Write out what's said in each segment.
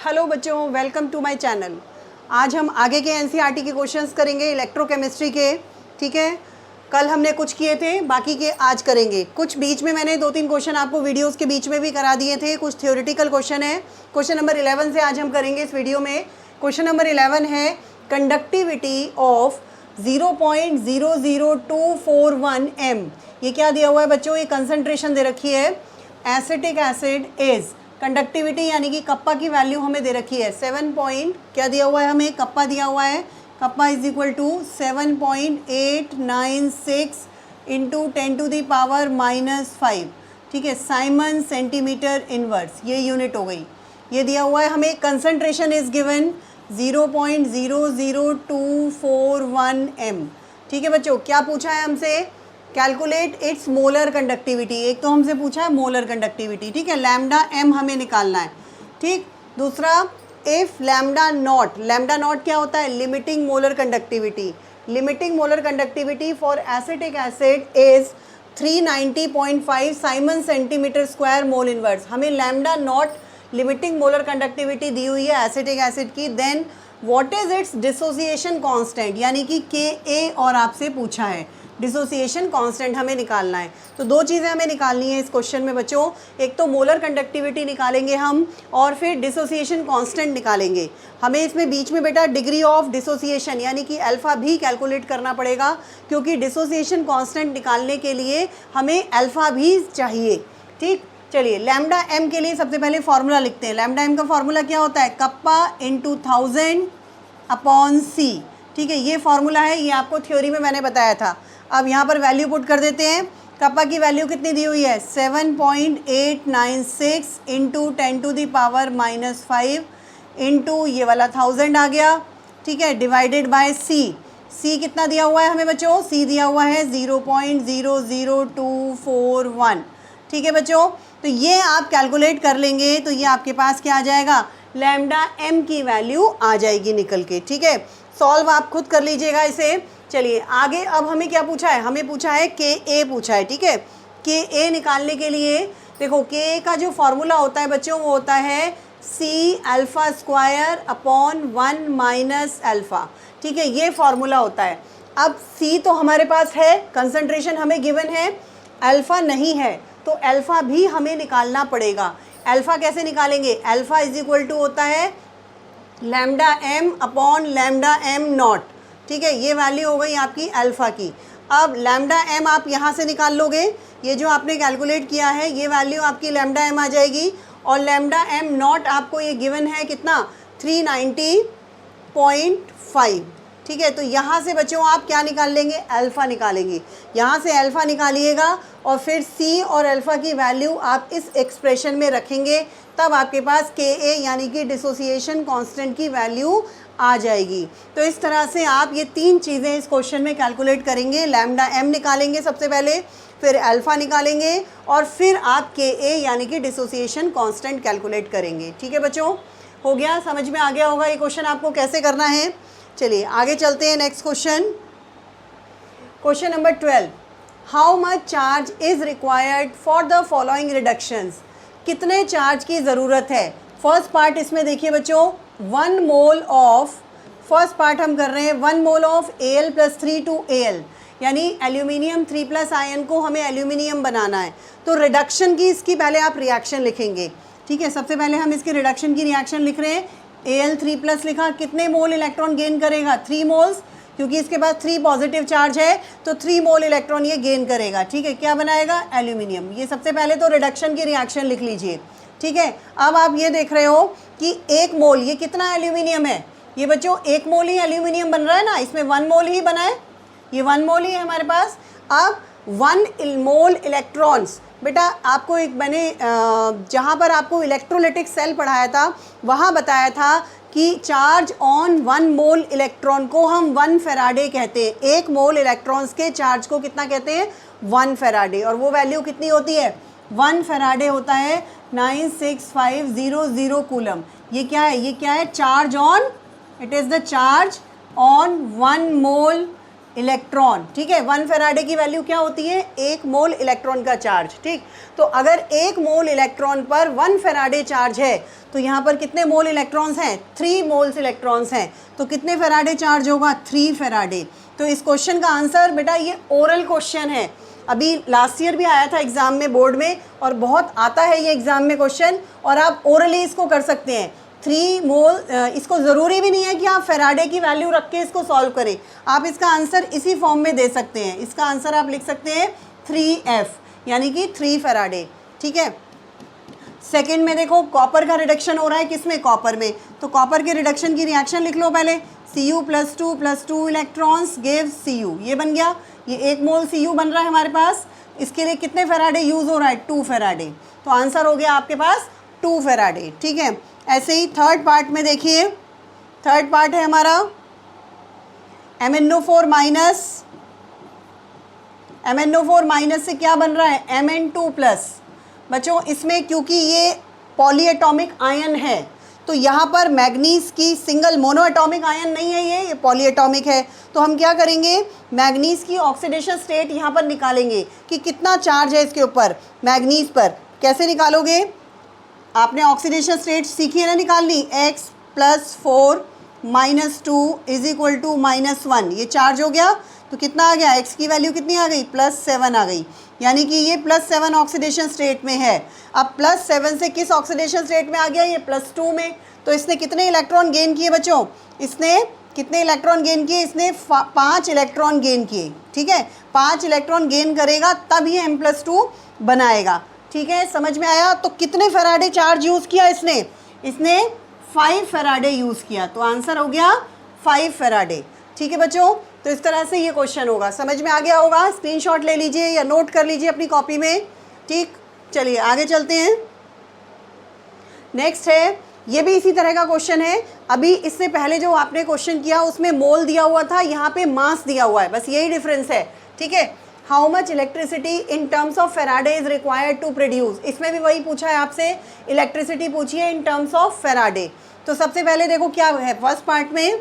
Hello बच्चों, welcome to my channel. आज हम आगे के एनसीईआरटी के क्वेश्चंस करेंगे इलेक्ट्रोकेमिस्ट्री के। ठीक है, कल हमने कुछ किए थे, बाकी के आज करेंगे। कुछ बीच में मैंने 2-3 क्वेश्चन आपको वीडियोस के बीच में भी करा दिए थे, कुछ थ्योरेटिकल क्वेश्चन है। क्वेश्चन नंबर 11 से आज हम करेंगे इस वीडियो में। क्वेश्चन नंबर 11 है कंडक्टिविटी ऑफ 0.00241 m। ये क्या दिया हुआ है बच्चों? ये कंसंट्रेशन दे रखी है। एसिटिक एसिड इज कंडक्टिविटी यानी कि कप्पा की वैल्यू हमें दे रखी है 7 पॉइंट, क्या दिया हुआ है हमें? कप्पा दिया हुआ है। Kappa is equal to 7.896 into 10⁻⁻5। ठीक है, साइमन सेंटीमीटर इनवर्स, ये यूनिट हो गई। ये दिया हुआ है हमें। Concentration is given 0.00241 m। ठीक है बच्चों, क्या पूछा है हमसे? Calculate its molar conductivity. एक तो हमसे पूछा है मोलर कंडक्टिविटी, ठीक है, लैम्डा m हमें निकालना है। ठीक, दूसरा इफ लैम्डा नॉट क्या होता है? Limiting molar conductivity. Limiting molar conductivity for acetic acid is 390.5 siemens centimetre square mole inverse. हमें lambda naught limiting molar conductivity दी हुई है एसिटिक एसिड की। Then what is its dissociation constant, यानी कि Ka और आपसे पूछा है। डिसोसिएशन कांस्टेंट हमें निकालना है। तो दो चीज़ें हमें निकालनी है इस क्वेश्चन में बच्चों। एक तो मोलर कंडक्टिविटी निकालेंगे हम, और फिर डिसोसिएशन कांस्टेंट निकालेंगे। हमें इसमें बीच में बेटा डिग्री ऑफ डिसोसिएशन यानी कि अल्फ़ा भी कैलकुलेट करना पड़ेगा, क्योंकि डिसोसिएशन कांस्टेंट निकालने के लिए हमें अल्फ़ा भी चाहिए। ठीक, चलिए लैम्डा m के लिए सबसे पहले फार्मूला लिखते हैं। लैम्डा m का फार्मूला क्या होता है? Kappa into 1000/c। ठीक है, ये फार्मूला है, ये आपको थ्योरी में मैंने बताया था। अब यहाँ पर वैल्यू पुट कर देते हैं। कप्पा की वैल्यू कितनी दी हुई है? 7.896 इंटू 10⁻⁻5 इंटू ये वाला 1000 आ गया। ठीक है, डिवाइडेड बाय c। c कितना दिया हुआ है हमें बच्चों? c दिया हुआ है 0.00241। ठीक है बच्चों, तो ये आप कैलकुलेट कर लेंगे तो ये आपके पास क्या आ जाएगा? लैम्डा m की वैल्यू आ जाएगी निकल के। ठीक है, सॉल्व आप खुद कर लीजिएगा इसे। चलिए आगे, अब हमें क्या पूछा है? हमें पूछा है Ka पूछा है। ठीक है, Ka निकालने के लिए देखो Ka का जो फॉर्मूला होता है बच्चों वो होता है C⁴/1 - ठीक है, ये फॉर्मूला होता है। अब C तो हमारे पास है, कंसंट्रेशन हमें गिवन है, अल्फ़ा नहीं है, तो अल्फ़ा भी हमें निकालना पड़ेगा। अल्फ़ा कैसे निकालेंगे? अल्फ़ा इज इक्वल टू होता है लैम्डा m/λm नॉट। ठीक है, ये वैल्यू हो गई आपकी अल्फ़ा की। अब लैम्डा m आप यहाँ से निकाल लोगे, ये जो आपने कैलकुलेट किया है ये वैल्यू आपकी लैम्डा m आ जाएगी। और लैम्डा m नॉट आपको ये गिवन है कितना? 390.5। ठीक है, तो यहाँ से बच्चों आप क्या निकाल लेंगे? अल्फ़ा निकालेंगे। यहाँ से अल्फ़ा निकालिएगा और फिर c और अल्फ़ा की वैल्यू आप इस एक्सप्रेशन में रखेंगे, तब आपके पास Ka यानी कि डिसोसिएशन कांस्टेंट की वैल्यू आ जाएगी। तो इस तरह से आप ये तीन चीज़ें इस क्वेश्चन में कैलकुलेट करेंगे। लैम्डा m निकालेंगे सबसे पहले, फिर अल्फ़ा निकालेंगे और फिर आप Ka यानी कि डिसोसिएशन कांस्टेंट कैलकुलेट करेंगे। ठीक है बच्चों, हो गया? समझ में आ गया होगा ये क्वेश्चन आपको कैसे करना है। चलिए आगे चलते हैं। Next question, question number 12। How much charge is required for the following reductions. कितने चार्ज की ज़रूरत है? फर्स्ट पार्ट इसमें देखिए बच्चों, 1 मोल ऑफ, फर्स्ट पार्ट हम कर रहे हैं 1 mole of Al+3 to Al, यानी एल्यूमिनियम 3+ आयन को हमें एल्यूमिनियम बनाना है। तो रिडक्शन की इसकी पहले आप रिएक्शन लिखेंगे। ठीक है, सबसे पहले हम इसके रिडक्शन की रिएक्शन लिख रहे हैं। Al3+ लिखा, कितने मोल इलेक्ट्रॉन गेन करेगा? 3 मोल्स, क्योंकि इसके पास 3 पॉजिटिव चार्ज है तो 3 मोल इलेक्ट्रॉन ये गेन करेगा। ठीक है, क्या बनाएगा? एल्यूमिनियम। ये सबसे पहले तो रिडक्शन की रिएक्शन लिख लीजिए। ठीक है, अब आप ये देख रहे हो कि 1 मोल, ये कितना एल्यूमिनियम है? ये बच्चों 1 मोल ही एल्यूमिनियम बन रहा है ना, इसमें 1 मोल ही बना है, ये 1 मोल ही है हमारे पास। अब 1 मोल इलेक्ट्रॉन्स, बेटा आपको एक मैंने जहाँ पर आपको इलेक्ट्रोलिटिक सेल पढ़ाया था वहाँ बताया था कि चार्ज ऑन 1 मोल इलेक्ट्रॉन को हम 1 फैराडे कहते हैं। 1 मोल इलेक्ट्रॉन्स के चार्ज को कितना कहते हैं? 1 फैराडे। और वो वैल्यू कितनी होती है? 1 फैराडे होता है 96500 कूलम। ये क्या है? ये क्या है? Charge on, it is the charge on 1 mole electron, ठीक है। 1 फेराडे की वैल्यू क्या होती है, 1 मोल इलेक्ट्रॉन का चार्ज, ठीक। तो अगर 1 मोल इलेक्ट्रॉन पर 1 फेराडे चार्ज है तो यहाँ पर कितने मोल इलेक्ट्रॉन्स हैं, 3 मोल्स इलेक्ट्रॉन्स हैं। तो कितने फेराडे चार्ज होगा, 3 फेराडे। तो इस क्वेश्चन का आंसर बेटा, ये ओरल क्वेश्चन है, अभी लास्ट ईयर भी आया था एग्जाम में बोर्ड में, और बहुत आता है ये एग्जाम में क्वेश्चन, और आप ओरली इसको कर सकते हैं। 3 मोल, इसको ज़रूरी भी नहीं है कि आप फेराडे की वैल्यू रख के इसको सॉल्व करें, आप इसका आंसर इसी फॉर्म में दे सकते हैं। इसका आंसर आप लिख सकते हैं 3F, यानी कि 3 फेराडे, ठीक है। सेकंड में देखो, कॉपर का रिडक्शन हो रहा है, किसमें, कॉपर में। तो कॉपर के रिडक्शन की रिएक्शन लिख लो पहले, Cu + 2 इलेक्ट्रॉन्स गिव्स Cu, ये बन गया, ये 1 मोल Cu बन रहा है हमारे पास। इसके लिए कितने फेराडे यूज़ हो रहा है, 2 फेराडे। तो आंसर हो गया आपके पास 2 फेराडे, ठीक है। ऐसे ही थर्ड पार्ट में देखिए, थर्ड पार्ट है हमारा MnO4 माइनस से क्या बन रहा है, Mn2+। बच्चों इसमें क्योंकि ये पॉलीएटॉमिक आयन है, तो यहाँ पर मैग्नीज की सिंगल मोनोएटॉमिक आयन नहीं है, ये पॉलीएटॉमिक है। तो हम क्या करेंगे, मैग्नीज की ऑक्सीडेशन स्टेट यहाँ पर निकालेंगे कि कितना चार्ज है इसके ऊपर, मैग्नीज पर। कैसे निकालोगे, आपने ऑक्सीडेशन स्टेट सीखी है ना निकालनी, x + 4 - 2 = -1, ये चार्ज हो गया। तो कितना आ गया, x की वैल्यू कितनी आ गई, +7 आ गई, यानी कि ये +7 ऑक्सीडेशन स्टेट में है। अब +7 से किस ऑक्सीडेशन स्टेट में आ गया, ये +2 में। तो इसने कितने इलेक्ट्रॉन गेन किए बच्चों, इसने कितने इलेक्ट्रॉन गेन किए, इसने 5 इलेक्ट्रॉन गेन किए, ठीक है। 5 इलेक्ट्रॉन गेन करेगा तब ये M+2 बनाएगा, ठीक है, समझ में आया। तो कितने फेराडे चार्ज यूज़ किया इसने 5 फेराडे यूज़ किया। तो आंसर हो गया 5 फेराडे, ठीक है बच्चों। तो इस तरह से ये क्वेश्चन होगा, समझ में आ गया होगा। स्क्रीनशॉट ले लीजिए या नोट कर लीजिए अपनी कॉपी में, ठीक। चलिए आगे चलते हैं। नेक्स्ट है, ये भी इसी तरह का क्वेश्चन है। अभी इससे पहले जो आपने क्वेश्चन किया उसमें मोल दिया हुआ था, यहाँ पे मास दिया हुआ है, बस यही डिफरेंस है, ठीक है। How much electricity in terms of Faraday is required to produce, इसमें भी वही पूछा है आपसे, इलेक्ट्रिसिटी पूछी है इन टर्म्स ऑफ फेराडे। तो सबसे पहले देखो क्या है, फर्स्ट पार्ट में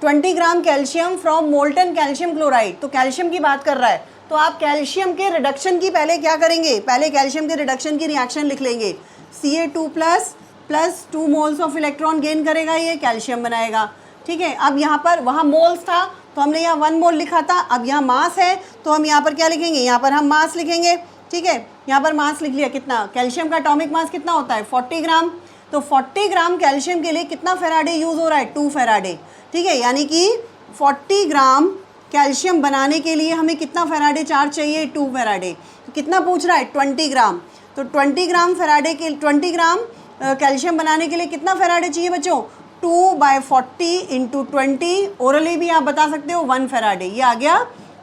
20 ग्राम calcium from molten calcium chloride, तो कैल्शियम की बात कर रहा है। तो आप कैल्शियम के रिडक्शन की पहले क्या करेंगे, पहले कैल्शियम के रिडक्शन की रिएक्शन लिख लेंगे। Ca2+ + 2 moles of electron gain करेगा, ये कैल्शियम बनाएगा, ठीक है। अब यहाँ पर, वहाँ मोल्स था तो हमने यहाँ 1 मोल लिखा था, अब यहाँ मास है तो हम यहाँ पर क्या लिखेंगे, यहाँ पर हम मास लिखेंगे, ठीक है। यहाँ पर मास लिख लिया, कितना, कैल्शियम का एटॉमिक मास कितना होता है, 40 ग्राम। तो 40 ग्राम कैल्शियम के लिए कितना फेराडे यूज़ हो रहा है, 2 फेराडे, ठीक है। यानी कि 40 ग्राम कैल्शियम बनाने के लिए हमें कितना फेराडे चार्ज चाहिए, 2 फेराडे। तो कितना पूछ रहा है, 20 ग्राम। तो 20 ग्राम फेराडे के 20 ग्राम कैल्शियम बनाने के लिए कितना फेराडे चाहिए बच्चों, 2/40 × 20, ओरली भी आप बता सकते हो 1 फेराडे, ये आ गया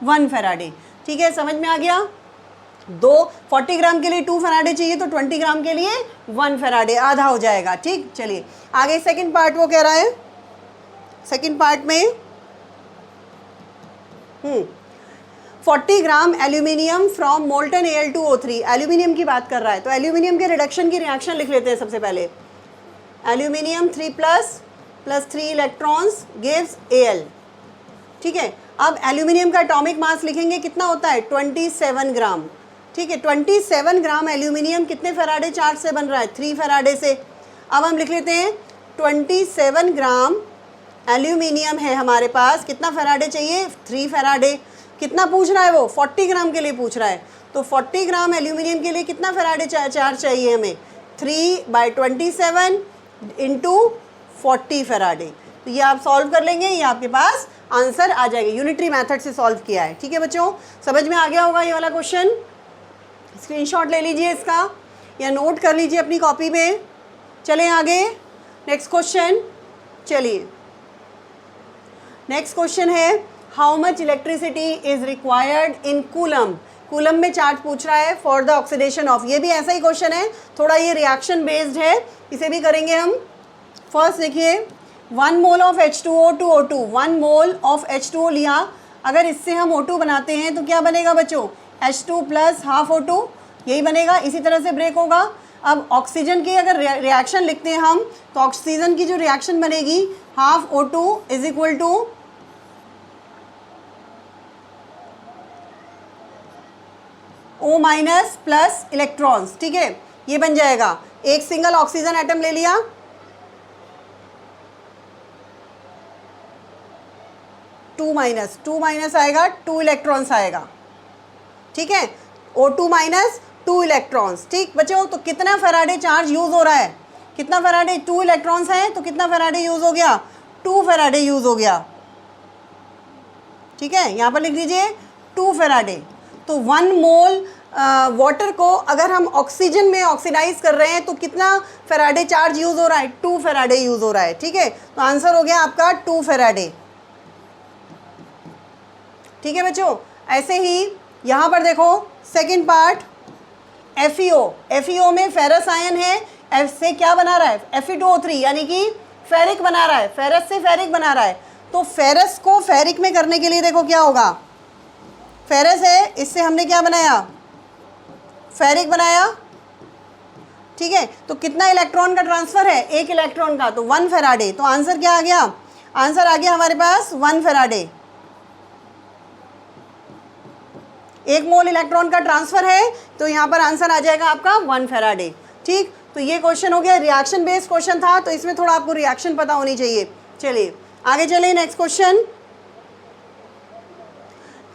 1 फेराडे, ठीक है, समझ में आ गया। 40 ग्राम के लिए 2 फेराडे चाहिए, तो 20 ग्राम के लिए 1 फेराडे, आधा हो जाएगा, ठीक। चलिए आगे सेकंड पार्ट वो कह रहा है, सेकंड पार्ट में 40 gram aluminium from molten Al2O3, aluminium की बात कर रहा है। तो एल्यूमिनियम के रिडक्शन की रिएक्शन लिख लेते हैं सबसे पहले। एल्यूमिनियम 3+ + 3 इलेक्ट्रॉन्स गिव्स Al, ठीक है। अब एल्यूमिनियम का एटॉमिक मास लिखेंगे, कितना होता है, 27 ग्राम, ठीक है। 27 ग्राम एल्यूमिनियम कितने फेराडे चार्ज से बन रहा है, 3 फेराडे से। अब हम लिख लेते हैं 27 ग्राम एल्यूमिनियम है हमारे पास, कितना फेराडे चाहिए, 3 फेराडे। कितना पूछ रहा है वो, 40 ग्राम के लिए पूछ रहा है। तो 40 ग्राम एल्यूमिनियम के लिए कितना फेराडे चार्ज चाहिए हमें, 3/27 × 40 फेराडे। तो ये आप सॉल्व कर लेंगे, ये आपके पास आंसर आ जाएगा, यूनिटरी मेथड से सॉल्व किया है, ठीक है बच्चों। समझ में आ गया होगा ये वाला क्वेश्चन। स्क्रीनशॉट ले लीजिए इसका या नोट कर लीजिए अपनी कॉपी में। चलें आगे, नेक्स्ट क्वेश्चन। चलिए नेक्स्ट क्वेश्चन है, how much electricity is required in coulomb, coulomb में चार्ज पूछ रहा है फॉर द ऑक्सीडेशन ऑफ, ये भी ऐसा ही क्वेश्चन है, थोड़ा ये रिएक्शन बेस्ड है, इसे भी करेंगे हम। फर्स्ट देखिए, 1 mole of H2O to O2, 1 mole of H2O लिया, अगर इससे हम O2 बनाते हैं तो क्या बनेगा बच्चों, H2 + ½ O2, यही बनेगा, इसी तरह से ब्रेक होगा। अब ऑक्सीजन की अगर रिएक्शन लिखते हैं हम, तो ऑक्सीजन की जो रिएक्शन बनेगी, ½ O2 = O minus plus electrons, ठीक है, ये बन जाएगा। एक सिंगल ऑक्सीजन एटम ले लिया, टू माइनस आएगा, 2 इलेक्ट्रॉन्स आएगा, ठीक है, O2 माइनस 2 इलेक्ट्रॉन्स। ठीक बच्चों, तो कितना फैराडे चार्ज यूज हो रहा है, कितना फैराडे, 2 इलेक्ट्रॉन्स हैं तो कितना फैराडे यूज हो गया, 2 फैराडे यूज हो गया, ठीक है, यहाँ पर लिख दीजिए 2 फैराडे। तो 1 मोल वाटर को अगर हम ऑक्सीजन में ऑक्सीडाइज कर रहे हैं तो कितना फैराडे चार्ज यूज हो रहा है, 2 फैराडे यूज हो रहा है, ठीक है, तो आंसर हो गया आपका 2 फैराडे। ठीक है बच्चों, ऐसे ही यहाँ पर देखो सेकंड पार्ट, FeO में फेरस आयन है, F से क्या बना रहा है, Fe2O3 यानी कि फेरिक बना रहा है, फेरस से फेरिक बना रहा है। तो फेरस को फेरिक में करने के लिए देखो क्या होगा, फेरस है, इससे हमने क्या बनाया, फेरिक बनाया, ठीक है, तो कितना इलेक्ट्रॉन का ट्रांसफर है, 1 इलेक्ट्रॉन का, तो 1 फैराडे। तो आंसर क्या आ गया, आंसर आ गया हमारे पास 1 फैराडे। 1 मोल इलेक्ट्रॉन का ट्रांसफर है तो यहाँ पर आंसर आ जाएगा आपका 1 फैराडे। ठीक, तो ये क्वेश्चन हो गया, रिएक्शन बेस्ड क्वेश्चन था, तो इसमें थोड़ा आपको रिएक्शन पता होनी चाहिए। चलिए आगे चलिए, next question.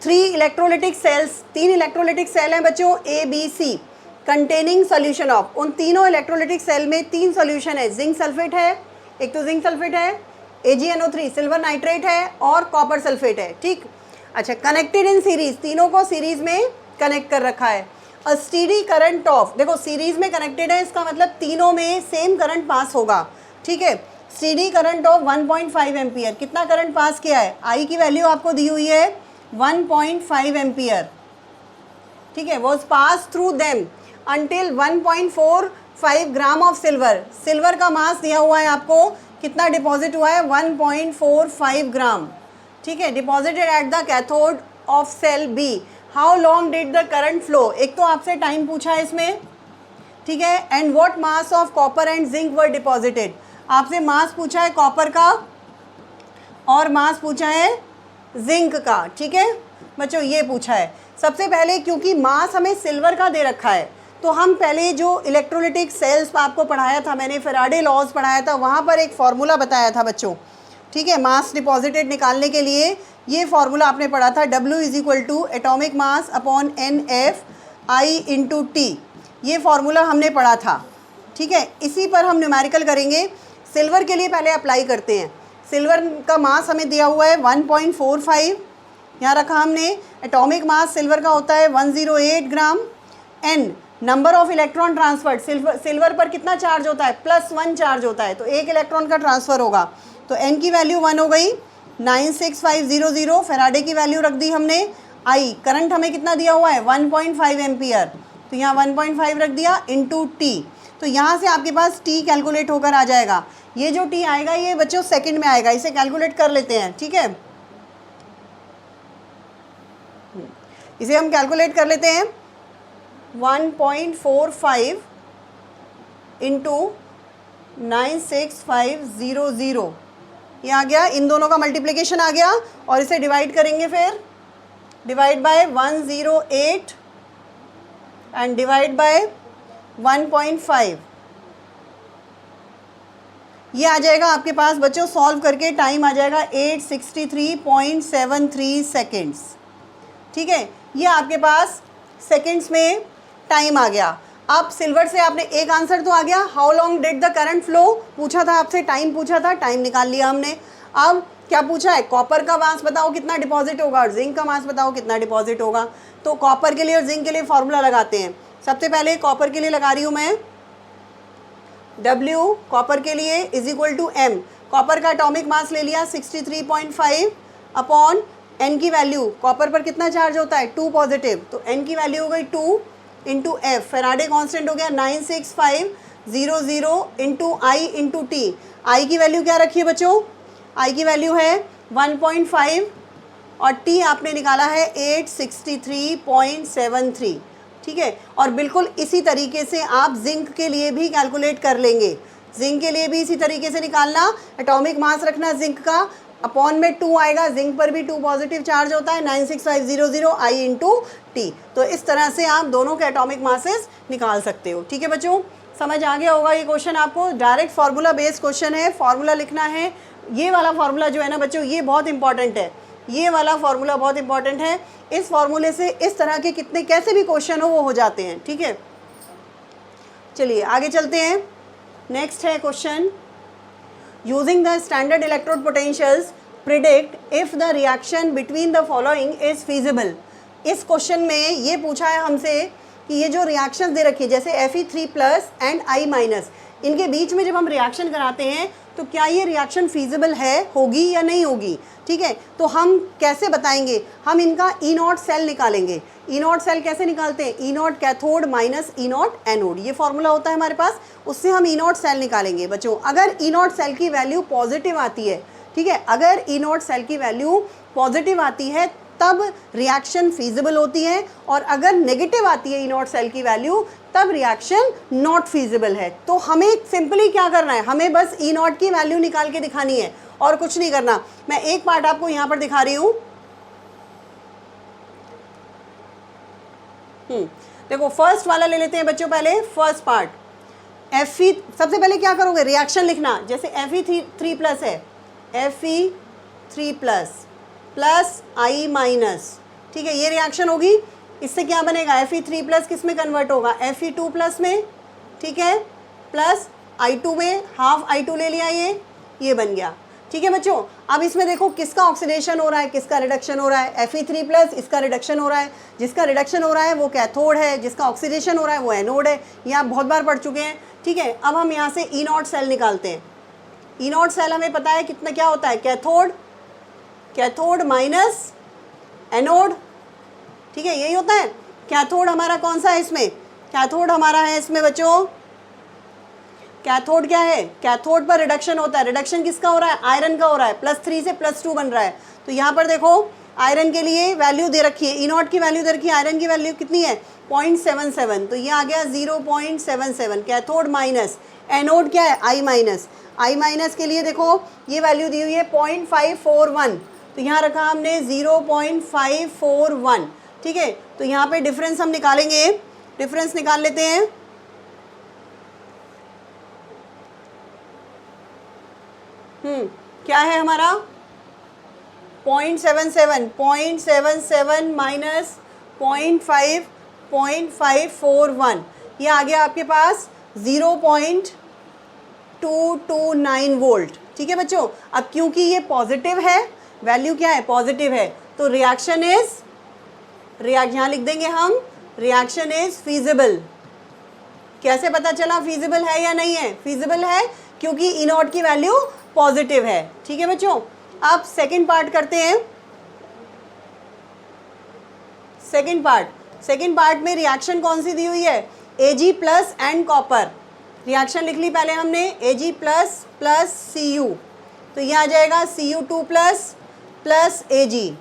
3 electrolytic cells, 3 electrolytic cell हैं बच्चों, ABC कंटेनिंग सोल्यूशन ऑफ, उन तीनों इलेक्ट्रोलिटिक सेल में 3 सोल्यूशन है, जिंक सल्फेट है, एक तो जिंक सल्फेट है, AgNO3 सिल्वर नाइट्रेट है और कॉपर सल्फेट है। ठीक, अच्छा, कनेक्टेड इन सीरीज, तीनों को सीरीज में कनेक्ट कर रखा है। अ स्टीडी करंट ऑफ, देखो सीरीज में कनेक्टेड है, इसका मतलब तीनों में सेम करंट पास होगा, ठीक है, स्टीडी करंट ऑफ 1.5 एम्पियर, कितना करंट पास किया है, आई की वैल्यू आपको दी हुई है 1.5 एम्पियर, ठीक है, was pass through them until 1.45 gram of silver, silver का मास दिया हुआ है आपको, कितना डिपॉजिट हुआ है 1.45 ग्राम, ठीक है, deposited at the cathode of cell B, how long did the current flow, एक तो आपसे टाइम पूछा है इसमें, ठीक है, and what mass of copper and zinc were deposited, आपसे मास पूछा है कॉपर का और मास पूछा है जिंक का, ठीक है बच्चों, ये पूछा है। सबसे पहले क्योंकि मास हमें सिल्वर का दे रखा है, तो हम पहले जो इलेक्ट्रोलिटिक सेल्स आपको पढ़ाया था, मैंने फैराडे लॉज पढ़ाया था, वहाँ पर एक फार्मूला बताया था बच्चों, ठीक है, मास डिपॉजिटेड निकालने के लिए ये फार्मूला आपने पढ़ा था, W = atomic mass upon NF I/T, ये फार्मूला हमने पढ़ा था, ठीक है, इसी पर हम न्यूमेरिकल करेंगे। सिल्वर के लिए पहले अप्लाई करते हैं, सिल्वर का मास हमें दिया हुआ है 1.45, यहाँ रखा हमने, एटॉमिक मास सिल्वर का होता है 108 ग्राम, N number of electron transferred, silver पर कितना चार्ज होता है, +1 चार्ज होता है, तो 1 इलेक्ट्रॉन का ट्रांसफ़र होगा, तो N की वैल्यू 1 हो गई, 96500, फैराडे की वैल्यू रख दी हमने, I करंट हमें कितना दिया हुआ है 1.5 एम्पियर, तो यहाँ 1.5 रख दिया इंटू T, तो यहाँ से आपके पास T कैलकुलेट होकर आ जाएगा। ये जो T आएगा ये बच्चों सेकंड में आएगा, इसे कैलकुलेट कर लेते हैं, ठीक है, इसे हम कैलकुलेट कर लेते हैं, 1.45 इंटू 96500, ये आ गया, इन दोनों का मल्टीप्लिकेशन आ गया, और इसे डिवाइड करेंगे, फिर divide by 108 and divide by 1.5, ये आ जाएगा आपके पास बच्चों, सॉल्व करके टाइम आ जाएगा 863.73 सेकेंड्स, ठीक है, ये आपके पास सेकेंड्स में टाइम आ गया। अब सिल्वर से आपने एक आंसर तो आ गया, how long did the current flow पूछा था आपसे, टाइम पूछा था, टाइम निकाल लिया हमने। अब क्या पूछा है, कॉपर का मास बताओ कितना डिपॉजिट होगा और जिंक का मास बताओ कितना डिपॉजिट होगा। तो कॉपर के लिए और जिंक के लिए फॉर्मूला लगाते हैं। सबसे पहले कॉपर के लिए लगा रही हूँ मैं, W कॉपर के लिए = M, कॉपर का एटॉमिक मास ले लिया 63.5 अपॉन N की वैल्यू, कॉपर पर कितना चार्ज होता है 2 पॉजिटिव, तो N की वैल्यू हो गई 2 इंटू F, फैराडे कांस्टेंट हो गया 96500 इंटू I/T, I की वैल्यू क्या रखी है बच्चों, I की वैल्यू है 1.5 और T आपने निकाला है 863.73, ठीक है, और बिल्कुल इसी तरीके से आप जिंक के लिए भी कैलकुलेट कर लेंगे, जिंक के लिए भी इसी तरीके से निकालना, एटॉमिक मास रखना जिंक का अपॉन में 2 आएगा, जिंक पर भी 2 पॉजिटिव चार्ज होता है, 96500 I इंटू टी। तो इस तरह से आप दोनों के एटॉमिक मासेस निकाल सकते हो। ठीक है बच्चों, समझ आ गया होगा ये क्वेश्चन आपको। डायरेक्ट फार्मूला बेस्ड क्वेश्चन है, फार्मूला लिखना है। ये वाला फार्मूला जो है ना बच्चों, ये बहुत इंपॉर्टेंट है, ये वाला फार्मूला बहुत इंपॉर्टेंट है। इस फार्मूले से इस तरह के कितने कैसे भी क्वेश्चन हो वो हो जाते हैं। ठीक है, चलिए आगे चलते हैं। नेक्स्ट है question, using the standard electrode potentials predict if the reaction between the following is feasible. इस क्वेश्चन में ये पूछा है हमसे कि ये जो रिएक्शन दे रखी है जैसे Fe3+ एंड I-, इनके बीच में जब हम रिएक्शन कराते हैं तो क्या ये रिएक्शन फीजिबल है, होगी या नहीं होगी। ठीक है, तो हम कैसे बताएंगे, हम इनका E0 सेल निकालेंगे। E0 सेल कैसे निकालते हैं, E0 cathode minus E0 anode, ये फॉर्मूला होता है हमारे पास, उससे हम E0 सेल निकालेंगे। बच्चों अगर E0 सेल की वैल्यू पॉजिटिव आती है, ठीक है, अगर E0 सेल की वैल्यू पॉजिटिव आती है तब रिएक्शन फीजिबल होती है, और अगर नेगेटिव आती है E0 सेल की वैल्यू तब रिएक्शन नॉट फीजिबल है। तो हमें सिंपली क्या करना है, हमें बस E0 की वैल्यू निकाल के दिखानी है और कुछ नहीं करना। मैं एक पार्ट आपको यहाँ पर दिखा रही हूँ। देखो फर्स्ट वाला ले लेते हैं बच्चों, पहले फर्स्ट पार्ट Fe। सबसे पहले क्या करोगे, रिएक्शन लिखना। जैसे Fe3+ है, Fe3+ प्लस I-, ठीक है, ये रिएक्शन होगी। इससे क्या बनेगा, Fe3+ किस में कन्वर्ट होगा, Fe2+ में, ठीक है, प्लस I2 में, हाफ I2 ले लिया, ये बन गया। ठीक है बच्चों, अब इसमें देखो किसका ऑक्सीडेशन हो रहा है, किसका रिडक्शन हो रहा है, Fe3+, इसका रिडक्शन हो रहा है। जिसका रिडक्शन हो रहा है वो कैथोड है, जिसका ऑक्सीडेशन हो रहा है वो एनोड है। ये आप बहुत बार पढ़ चुके हैं। ठीक है, अब हम यहाँ से E0 सेल निकालते हैं। E0 सेल हमें पता है कितना क्या होता है, कैथोड माइनस एनोड। ठीक है, यही होता है। कैथोड हमारा कौन सा है इसमें, कैथोड हमारा है इसमें बच्चों, कैथोड क्या है, कैथोड पर रिडक्शन होता है। रिडक्शन किसका हो रहा है, आयरन का हो रहा है, +3 से +2 बन रहा है। तो यहाँ पर देखो आयरन के लिए वैल्यू दे रखी है, E0 की वैल्यू दे रखी है, आयरन की वैल्यू कितनी है 0.77, तो ये आ गया 0.77 कैथोड माइनस, एनोड क्या है I-, के लिए देखो ये वैल्यू दी हुई है 0.541, तो यहाँ रखा हमने 0.541। ठीक है, तो यहाँ पे डिफरेंस हम निकालेंगे, डिफरेंस निकाल लेते हैं। क्या है हमारा 0.77 माइनस 0.541, ये आ गया आपके पास 0.229 वोल्ट। ठीक है बच्चों, अब क्योंकि ये पॉजिटिव है, वैल्यू क्या है पॉजिटिव है, तो रिएक्शन इज, यहाँ लिख देंगे हम, रिएक्शन इज फीजिबल। कैसे पता चला फीजिबल है या नहीं है, फीजिबल है क्योंकि E0 की वैल्यू पॉजिटिव है। ठीक है बच्चों, अब सेकंड पार्ट करते हैं। सेकंड पार्ट में रिएक्शन कौन सी दी हुई है, Ag+ एंड कॉपर। रिएक्शन लिख ली पहले हमने, Ag+ प्लस Cu, तो ये आ जाएगा Cu2+ प्लस Ag।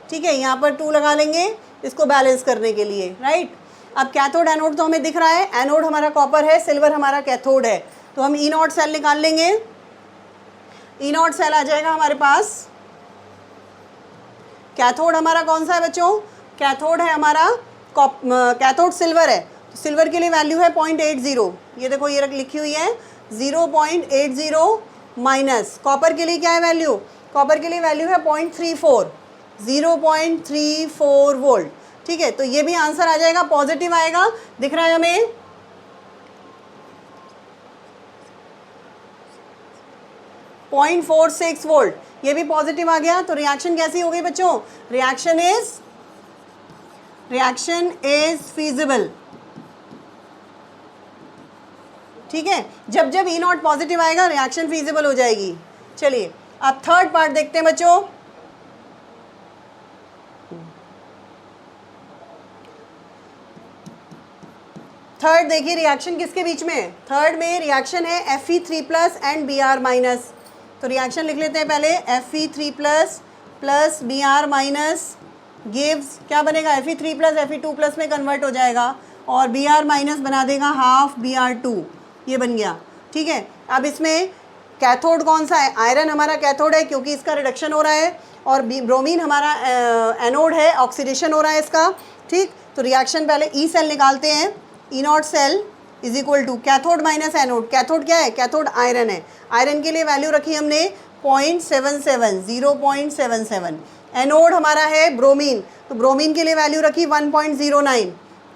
ठीक है, यहाँ पर 2 लगा लेंगे इसको बैलेंस करने के लिए, राइट। अब कैथोड एनोड तो हमें दिख रहा है, एनोड हमारा कॉपर है, सिल्वर हमारा कैथोड है, तो हम E0 सेल निकाल लेंगे। E0 सेल आ जाएगा हमारे पास। कैथोड हमारा कौन सा है बच्चों, कैथोड है हमारा कैथोड सिल्वर है, तो सिल्वर के लिए वैल्यू है 0.80, ये देखो ये लिखी हुई है 0.80 माइनस कॉपर के लिए क्या है वैल्यू, कॉपर के लिए वैल्यू है 0.34 वोल्ट। ठीक है, तो ये भी आंसर आ जाएगा, पॉजिटिव आएगा, दिख रहा है हमें। .46 वोल्ट, ये भी पॉजिटिव आ गया। तो रिएक्शन कैसी हो गई बच्चों, रिएक्शन इज फीजिबल। ठीक है, जब E0 पॉजिटिव आएगा रिएक्शन फीजिबल हो जाएगी। चलिए अब थर्ड पार्ट देखते हैं बच्चों। थर्ड देखिए रिएक्शन किसके बीच में है, थर्ड में रिएक्शन है Fe3+ एंड Br-, तो रिएक्शन लिख लेते हैं पहले, Fe3+ प्लस Br- गिव्स, क्या बनेगा, Fe3+ Fe2+ में कन्वर्ट हो जाएगा और Br- बना देगा हाफ Br2, ये बन गया। ठीक है, अब इसमें कैथोड कौन सा है, आयरन हमारा कैथोड है क्योंकि इसका रिडक्शन हो रहा है, और ब्रोमीन हमारा एनोड है, ऑक्सीडेशन हो रहा है इसका, ठीक। तो रिएक्शन पहले ई सेल निकालते हैं, E naught cell is equal to cathode minus anode. Cathode क्या है, कैथोड आयरन है, आयरन के लिए वैल्यू रखी हमने 0.77, 0.77। एनोड हमारा है ब्रोमीन, तो ब्रोमीन के लिए वैल्यू रखी 1.09,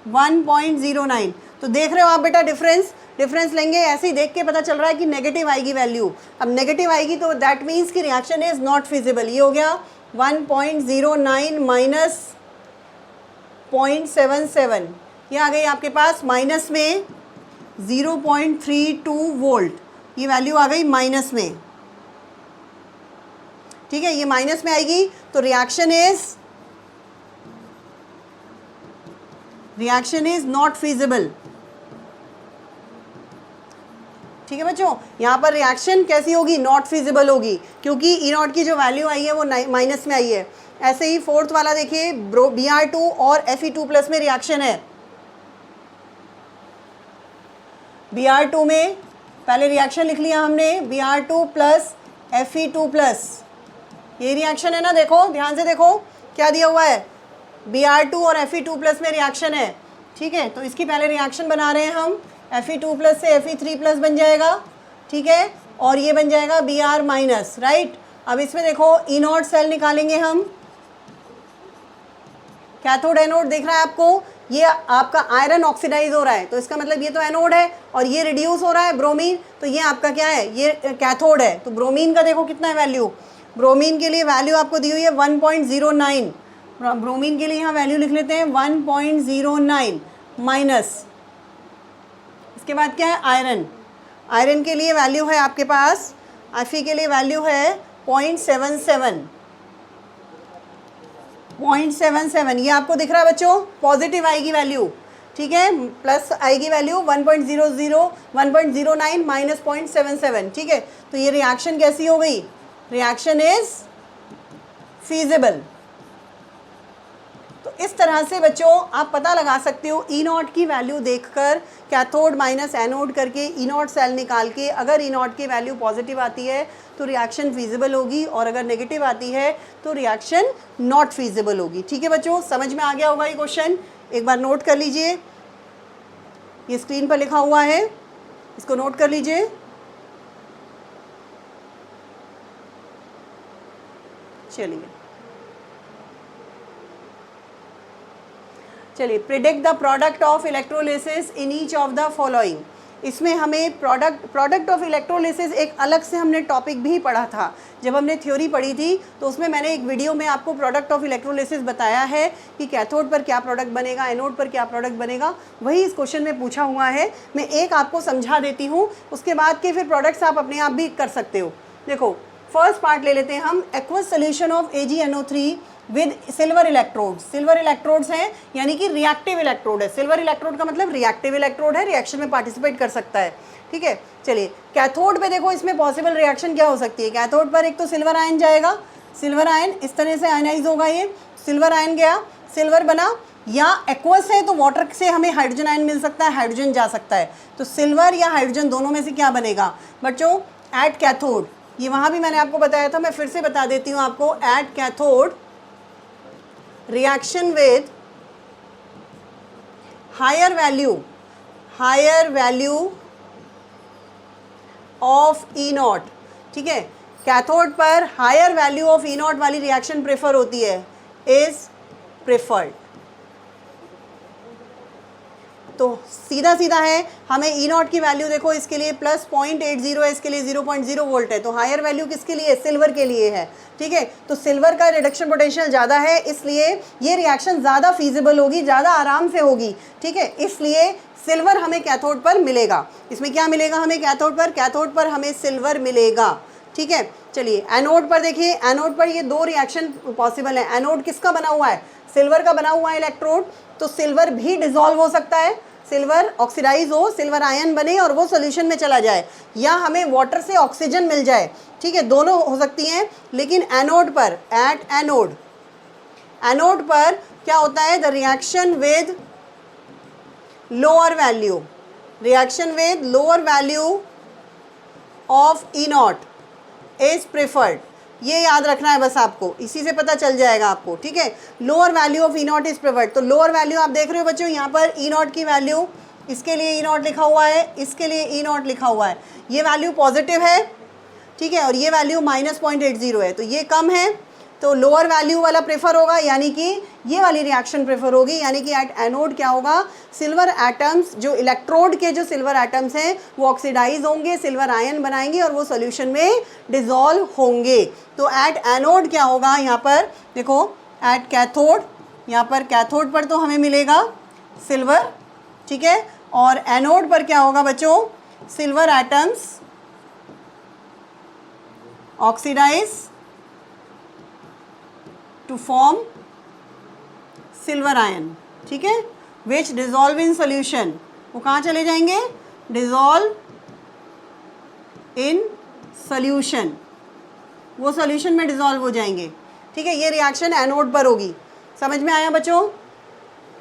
1.09। तो देख रहे हो आप बेटा डिफरेंस लेंगे, ऐसे ही देख के पता चल रहा है कि नेगेटिव आएगी वैल्यू। अब नेगेटिव आएगी तो दैट मीन्स कि रिएक्शन इज नॉट फिजिबल। ये हो गया 1.09 माइनस 0.77, ये आ गई आपके पास माइनस में 0.32 वोल्ट, ये वैल्यू आ गई माइनस में, ठीक है, ये माइनस में आएगी। तो रिएक्शन इज नॉट फिजिबल, ठीक है बच्चों। यहाँ पर रिएक्शन कैसी होगी, नॉट फिजिबल होगी, क्योंकि ई नॉट की जो वैल्यू आई है वो माइनस में आई है। ऐसे ही फोर्थ वाला देखिए, Br2 और Fe2+ में रिएक्शन है। Br2 में पहले रिएक्शन लिख लिया हमने, Br2 प्लस Fe2+, ये रिएक्शन है ना, देखो ध्यान से देखो क्या दिया हुआ है, Br2 और Fe2+ में रिएक्शन है, ठीक है। तो इसकी पहले रिएक्शन बना रहे हैं हम, Fe2+ से Fe3+ बन जाएगा, ठीक है, और ये बन जाएगा Br-, राइट। अब इसमें देखो ई नॉट सेल निकालेंगे हम, कैथोड एनोड दिख रहा है आपको, ये आपका आयरन ऑक्सीडाइज हो रहा है, तो इसका मतलब ये तो एनोड है, और ये रिड्यूस हो रहा है ब्रोमीन, तो ये आपका क्या है, ये कैथोड है। तो ब्रोमीन का देखो कितना है वैल्यू, ब्रोमीन के लिए वैल्यू आपको दी हुई है 1.09, ब्रोमीन के लिए यहाँ वैल्यू लिख लेते हैं 1.09 माइनस, इसके बाद क्या है आयरन, आयरन के लिए वैल्यू है आपके पास, Fe के लिए वैल्यू है 0.77, 0.77, ये आपको दिख रहा है बच्चों, पॉजिटिव आएगी वैल्यू, ठीक है, प्लस आएगी वैल्यू 1.00, 1.09 माइनस 0.77, ठीक है। तो ये रिएक्शन कैसी हो गई, रिएक्शन इज फीजिबल। तो इस तरह से बच्चों आप पता लगा सकते हो, ई नॉट की वैल्यू देखकर, कैथोड माइनस एनोड करके ई नॉट सेल निकाल के, अगर ई नॉट की वैल्यू पॉजिटिव आती है तो रिएक्शन फीजिबल होगी, और अगर नेगेटिव आती है तो रिएक्शन नॉट फीजिबल होगी, ठीक है बच्चों। समझ में आ गया होगा ये क्वेश्चन, एक बार नोट कर लीजिए, ये स्क्रीन पर लिखा हुआ है, इसको नोट कर लीजिए। चलिए predict the product of electrolysis in each of the following. इसमें हमें प्रोडक्ट ऑफ इलेक्ट्रोलिसिस एक अलग से हमने टॉपिक भी पढ़ा था, जब हमने थ्योरी पढ़ी थी तो उसमें मैंने एक वीडियो में आपको प्रोडक्ट ऑफ इलेक्ट्रोलिसिस बताया है कि कैथोड पर क्या प्रोडक्ट बनेगा, एनोड पर क्या प्रोडक्ट बनेगा, वही इस क्वेश्चन में पूछा हुआ है। मैं एक आपको समझा देती हूँ, उसके बाद के फिर प्रोडक्ट्स आप अपने आप भी कर सकते हो। देखो फर्स्ट पार्ट ले लेते हैं हम, aqueous solution of AgNO3 with silver electrode. Silver electrodes हैं यानी कि रिएक्टिव इलेक्ट्रोड है, सिल्वर इलेक्ट्रोड का मतलब रिएक्टिव इलेक्ट्रोड है, रिएक्शन में पार्टिसिपेट कर सकता है, ठीक है। चलिए कैथोड पे देखो, इसमें पॉसिबल रिएक्शन क्या हो सकती है, कैथोड पर एक तो सिल्वर आयन जाएगा, सिल्वर आयन इस तरह से आयनाइज होगा, ये सिल्वर आयन गया, सिल्वर बना, या एक्वस है तो वाटर से हमें हाइड्रोजन आयन मिल सकता है, हाइड्रोजन जा सकता है, तो सिल्वर या हाइड्रोजन दोनों में से क्या बनेगा बच्चों, एट कैथोड। ये वहाँ भी मैंने आपको बताया था, मैं फिर से बता देती हूँ आपको, at cathode reaction with higher value of E0, ठीक है। कैथोड पर हायर वैल्यू ऑफ E0 वाली रिएक्शन प्रेफर होती है, इज प्रेफर्ड। तो सीधा सीधा है, हमें E0 की वैल्यू देखो, इसके लिए प्लस 0.80 है, इसके लिए 0.0 वोल्ट है, तो हायर वैल्यू किसके लिए, सिल्वर के लिए है, ठीक है। तो सिल्वर का रिडक्शन पोटेंशियल ज़्यादा है, इसलिए ये रिएक्शन ज़्यादा फीजिबल होगी, ज़्यादा आराम से होगी, ठीक है, इसलिए सिल्वर हमें कैथोड पर मिलेगा। इसमें क्या मिलेगा हमें कैथोड पर हमें सिल्वर मिलेगा, ठीक है। चलिए एनोड पर देखिए, एनोड पर ये दो रिएक्शन पॉसिबल है। एनोड किसका बना हुआ है, सिल्वर का बना हुआ है इलेक्ट्रोड, तो सिल्वर भी डिसॉल्व हो सकता है, सिल्वर ऑक्सीडाइज हो, सिल्वर आयन बने और वो सॉल्यूशन में चला जाए, या हमें वाटर से ऑक्सीजन मिल जाए, ठीक है, दोनों हो सकती हैं। लेकिन एनोड पर, एट एनोड पर क्या होता है, the reaction with lower value of E not is preferred, ये याद रखना है बस आपको, इसी से पता चल जाएगा आपको, ठीक है। Lower value of E not is preferred, तो लोअर वैल्यू आप देख रहे हो बच्चों यहाँ पर ई नॉट की वैल्यू, इसके लिए ई नॉट लिखा हुआ है, इसके लिए ई नॉट लिखा हुआ है, ये वैल्यू पॉजिटिव है, ठीक है, और ये वैल्यू -0.80 है, तो ये कम है, तो लोअर वैल्यू वाला प्रेफर होगा, यानी कि ये वाली रिएक्शन प्रेफर होगी, यानी कि एट एनोड क्या होगा, सिल्वर एटम्स, जो इलेक्ट्रोड के जो सिल्वर एटम्स हैं वो ऑक्सीडाइज होंगे, सिल्वर आयन बनाएंगे और वो सॉल्यूशन में डिसॉल्व होंगे। तो एट एनोड क्या होगा, यहाँ पर देखो एट कैथोड, यहाँ पर कैथोड पर तो हमें मिलेगा सिल्वर, ठीक है, और एनोड पर क्या होगा बच्चों, silver atoms oxidise to form silver ion, ठीक है, विच डिजॉल्व इन सोल्यूशन, वो कहाँ चले जाएंगे, डिजॉल्व इन सोल्यूशन, वो सोल्यूशन में डिजॉल्व हो जाएंगे, ठीक है। ये रिएक्शन एनोड पर होगी, समझ में आया बच्चों।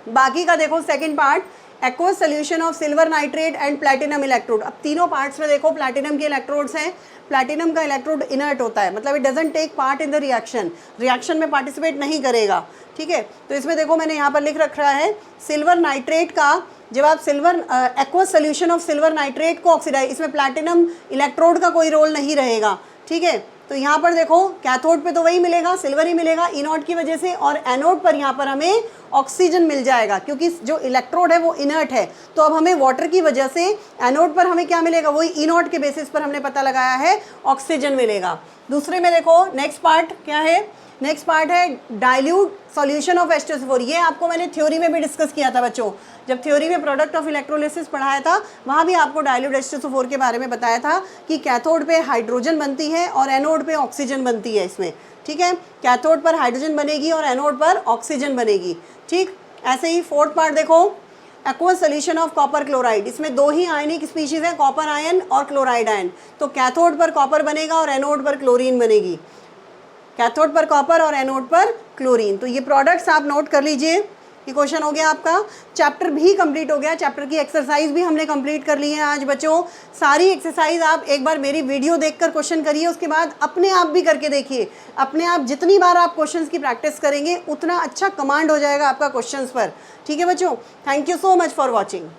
बाकी का देखो second part, aqueous solution of silver nitrate and platinum electrode. अब तीनों पार्ट्स में देखो प्लैटिनम के इलेक्ट्रोड्स हैं, प्लैटिनम का इलेक्ट्रोड इनर्ट होता है, मतलब it doesn't take part in the reaction में पार्टिसिपेट नहीं करेगा, ठीक है। तो इसमें देखो मैंने यहाँ पर लिख रखा है सिल्वर नाइट्रेट का, जब आप silver aqueous solution of silver nitrate को ऑक्सीडाइज, इसमें प्लैटिनम इलेक्ट्रोड का कोई रोल नहीं रहेगा, ठीक है। तो यहाँ पर देखो कैथोड पे तो वही मिलेगा, सिल्वर ही मिलेगा ई नॉट की वजह से, और एनोड पर यहाँ पर हमें ऑक्सीजन मिल जाएगा, क्योंकि जो इलेक्ट्रोड है वो इनर्ट है, तो अब हमें वाटर की वजह से एनोड पर हमें क्या मिलेगा, वही ई नॉट के बेसिस पर हमने पता लगाया है, ऑक्सीजन मिलेगा। दूसरे में देखो नेक्स्ट पार्ट क्या है, नेक्स्ट पार्ट है डाइल्यूट सॉल्यूशन ऑफ H2SO4। ये आपको मैंने थ्योरी में भी डिस्कस किया था बच्चों, जब थ्योरी में प्रोडक्ट ऑफ इलेक्ट्रोलिसिस पढ़ाया था, वहाँ भी आपको डाइल्यूट H2SO4 के बारे में बताया था कि कैथोड पे हाइड्रोजन बनती है और एनोड पे ऑक्सीजन बनती है इसमें, ठीक है। कैथोड पर हाइड्रोजन बनेगी और एनोड पर ऑक्सीजन बनेगी, ठीक। ऐसे ही फोर्थ पार्ट देखो, aqueous solution of copper chloride, इसमें दो ही आयनिक स्पीशीज है, कॉपर आयन और क्लोराइड आयन, तो कैथोड पर कॉपर बनेगा और एनोड पर क्लोरीन बनेगी, कैथोड पर कॉपर और एनोड पर क्लोरीन। तो ये प्रोडक्ट्स आप नोट कर लीजिए, ये क्वेश्चन हो गया आपका। चैप्टर भी कंप्लीट हो गया, चैप्टर की एक्सरसाइज भी हमने कंप्लीट कर ली है आज बच्चों। सारी एक्सरसाइज आप एक बार मेरी वीडियो देखकर क्वेश्चन करिए, उसके बाद अपने आप भी करके देखिए, अपने आप जितनी बार आप क्वेश्चंस की प्रैक्टिस करेंगे उतना अच्छा कमांड हो जाएगा आपका क्वेश्चंस पर, ठीक है बच्चों। Thank you so much for watching.